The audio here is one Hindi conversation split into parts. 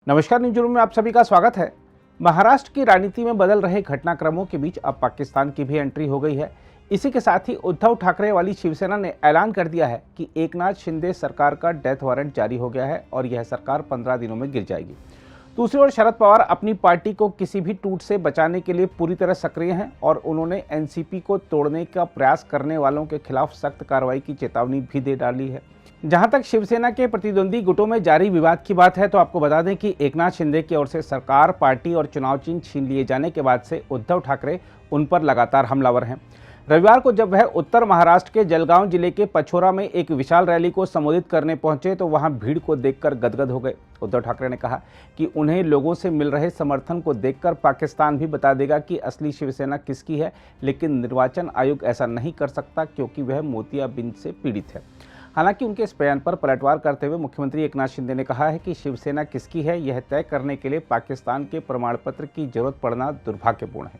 नमस्कार, न्यूज रूम में आप सभी का स्वागत है। महाराष्ट्र की राजनीति में बदल रहे घटनाक्रमों के बीच अब पाकिस्तान की भी एंट्री हो गई है। इसी के साथ ही उद्धव ठाकरे वाली शिवसेना ने ऐलान कर दिया है कि एकनाथ शिंदे सरकार का डेथ वारंट जारी हो गया है और यह सरकार 15 दिनों में गिर जाएगी। दूसरी ओर शरद पवार अपनी पार्टी को किसी भी टूट से बचाने के लिए पूरी तरह सक्रिय हैं और उन्होंने एनसीपी को तोड़ने का प्रयास करने वालों के खिलाफ सख्त कार्रवाई की चेतावनी भी दे डाली है। जहां तक शिवसेना के प्रतिद्वंदी गुटों में जारी विवाद की बात है तो आपको बता दें कि एकनाथ शिंदे की ओर से सरकार, पार्टी और चुनाव चिन्ह छीन लिए जाने के बाद से उद्धव ठाकरे उन पर लगातार हमलावर हैं। रविवार को जब वह उत्तर महाराष्ट्र के जलगांव जिले के पछोरा में एक विशाल रैली को संबोधित करने पहुंचे तो वहां भीड़ को देखकर गदगद हो गए। उद्धव ठाकरे ने कहा कि उन्हें लोगों से मिल रहे समर्थन को देखकर पाकिस्तान भी बता देगा कि असली शिवसेना किसकी है, लेकिन निर्वाचन आयोग ऐसा नहीं कर सकता क्योंकि वह मोतियाबिंद से पीड़ित है। हालांकि उनके इस बयान पर पलटवार करते हुए मुख्यमंत्री एकनाथ शिंदे ने कहा है कि शिवसेना किसकी है यह तय करने के लिए पाकिस्तान के प्रमाण पत्र की जरूरत पड़ना दुर्भाग्यपूर्ण है।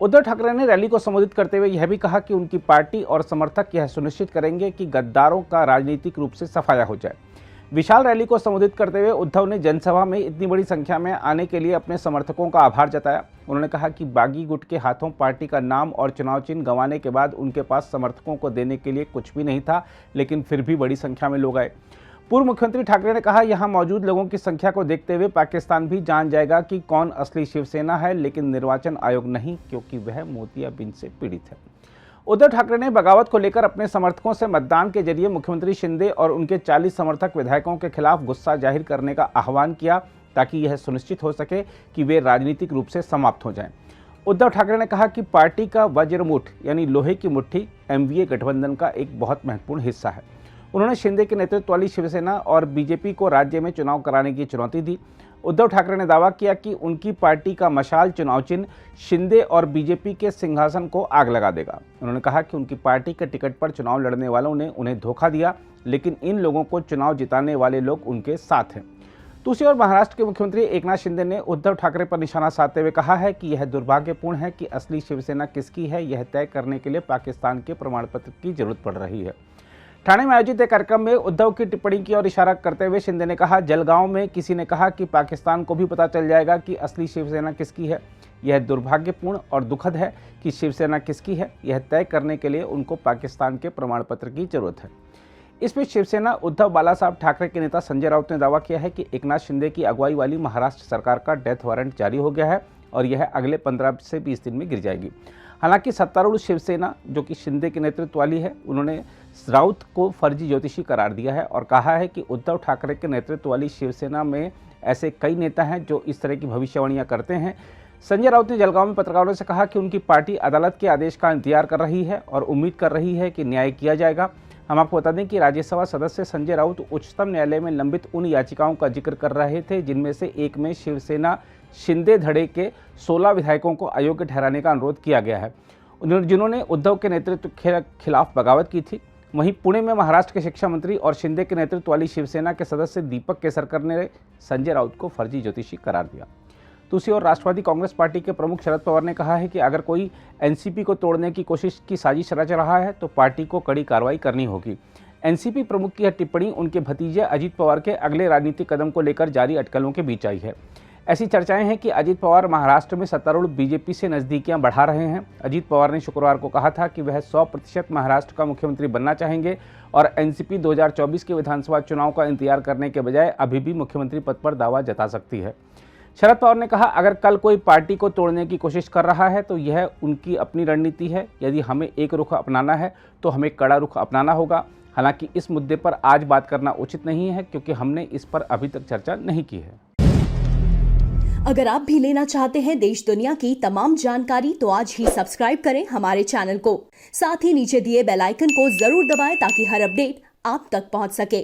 उद्धव ठाकरे ने रैली को संबोधित करते हुए यह भी कहा कि उनकी पार्टी और समर्थक यह सुनिश्चित करेंगे कि गद्दारों का राजनीतिक रूप से सफाया हो जाए। विशाल रैली को संबोधित करते हुए उद्धव ने जनसभा में इतनी बड़ी संख्या में आने के लिए अपने समर्थकों का आभार जताया। उन्होंने कहा कि बागी गुट के हाथों पार्टी का नाम और चुनाव चिन्ह गंवाने के बाद उनके पास समर्थकों को देने के लिए कुछ भी नहीं था, लेकिन फिर भी बड़ी संख्या में लोग आए। पूर्व मुख्यमंत्री ठाकरे ने कहा, यहां मौजूद लोगों की संख्या को देखते हुए पाकिस्तान भी जान जाएगा कि कौन असली शिवसेना है, लेकिन निर्वाचन आयोग नहीं, क्योंकि वह मोतियाबिंद से पीड़ित है। उद्धव ठाकरे ने बगावत को लेकर अपने समर्थकों से मतदान के जरिए मुख्यमंत्री शिंदे और उनके 40 समर्थक विधायकों के खिलाफ गुस्सा जाहिर करने का आह्वान किया ताकि यह सुनिश्चित हो सके कि वे राजनीतिक रूप से समाप्त हो जाएं। उद्धव ठाकरे ने कहा कि पार्टी का वज्रमुठ यानी लोहे की मुट्ठी एमवीए गठबंधन का एक बहुत महत्वपूर्ण हिस्सा है। उन्होंने शिंदे के नेतृत्व वाली शिवसेना और बीजेपी को राज्य में चुनाव कराने की चुनौती दी। उद्धव ठाकरे ने दावा किया कि उनकी पार्टी का मशाल चुनाव चिन्ह शिंदे और बीजेपी के सिंहासन को आग लगा देगा। उन्होंने कहा कि उनकी पार्टी के टिकट पर चुनाव लड़ने वालों ने उन्हें धोखा दिया, लेकिन इन लोगों को चुनाव जिताने वाले लोग उनके साथ हैं। दूसरी ओर महाराष्ट्र के मुख्यमंत्री एकनाथ शिंदे ने उद्धव ठाकरे पर निशाना साधते हुए कहा है कि यह दुर्भाग्यपूर्ण है कि असली शिवसेना किसकी है यह तय करने के लिए पाकिस्तान के प्रमाण पत्र की जरूरत पड़ रही है। ठाणे में आयोजित एक कार्यक्रम में उद्धव की टिप्पणी की ओर इशारा करते हुए शिंदे ने कहा, जलगांव में किसी ने कहा कि पाकिस्तान को भी पता चल जाएगा कि असली शिवसेना किसकी है। यह दुर्भाग्यपूर्ण और दुखद है कि शिवसेना किसकी है यह तय करने के लिए उनको पाकिस्तान के प्रमाण पत्र की जरूरत है। इस बीच शिवसेना उद्धव बालासाहब ठाकरे के नेता संजय राउत ने दावा किया है कि एकनाथ शिंदे की अगुवाई वाली महाराष्ट्र सरकार का डेथ वारंट जारी हो गया है और यह अगले 15 से 20 दिन में गिर जाएगी। हालांकि सत्तारूढ़ शिवसेना जो कि शिंदे के नेतृत्व वाली है, उन्होंने राउत को फर्जी ज्योतिषी करार दिया है और कहा है कि उद्धव ठाकरे के नेतृत्व वाली शिवसेना में ऐसे कई नेता हैं जो इस तरह की भविष्यवाणियां करते हैं। संजय राउत ने जलगांव में पत्रकारों से कहा कि उनकी पार्टी अदालत के आदेश का इंतजार कर रही है और उम्मीद कर रही है कि न्याय किया जाएगा। हम आपको बता दें कि राज्यसभा सदस्य संजय राउत उच्चतम न्यायालय में लंबित उन याचिकाओं का जिक्र कर रहे थे जिनमें से एक में शिवसेना शिंदे धड़े के 16 विधायकों को अयोग्य ठहराने का अनुरोध किया गया है, जिन्होंने उद्धव के नेतृत्व के खिलाफ बगावत की थी। वहीं पुणे में महाराष्ट्र के शिक्षा मंत्री और शिंदे के नेतृत्व वाली शिवसेना के सदस्य दीपक केसरकर ने संजय राउत को फर्जी ज्योतिषी करार दिया। दूसरी ओर राष्ट्रवादी कांग्रेस पार्टी के प्रमुख शरद पवार ने कहा है कि अगर कोई एनसीपी को तोड़ने की कोशिश की साजिश रच रहा है तो पार्टी को कड़ी कार्रवाई करनी होगी। एनसीपी प्रमुख की यह टिप्पणी उनके भतीजे अजित पवार के अगले राजनीतिक कदम को लेकर जारी अटकलों के बीच आई है। ऐसी चर्चाएं हैं कि अजित पवार महाराष्ट्र में सत्तारूढ़ बीजेपी से नजदीकियां बढ़ा रहे हैं। अजित पवार ने शुक्रवार को कहा था कि वह 100% महाराष्ट्र का मुख्यमंत्री बनना चाहेंगे और एनसीपी 2024 के विधानसभा चुनाव का इंतजार करने के बजाय अभी भी मुख्यमंत्री पद पर दावा जता सकती है। शरद पवार ने कहा, अगर कल कोई पार्टी को तोड़ने की कोशिश कर रहा है तो यह उनकी अपनी रणनीति है। यदि हमें एक रुख अपनाना है तो हमें कड़ा रुख अपनाना होगा। हालांकि इस मुद्दे पर आज बात करना उचित नहीं है क्योंकि हमने इस पर अभी तक चर्चा नहीं की है। अगर आप भी लेना चाहते हैं देश दुनिया की तमाम जानकारी तो आज ही सब्सक्राइब करें हमारे चैनल को। साथ ही नीचे दिए बेल आइकन को जरूर दबाएं ताकि हर अपडेट आप तक पहुंच सके।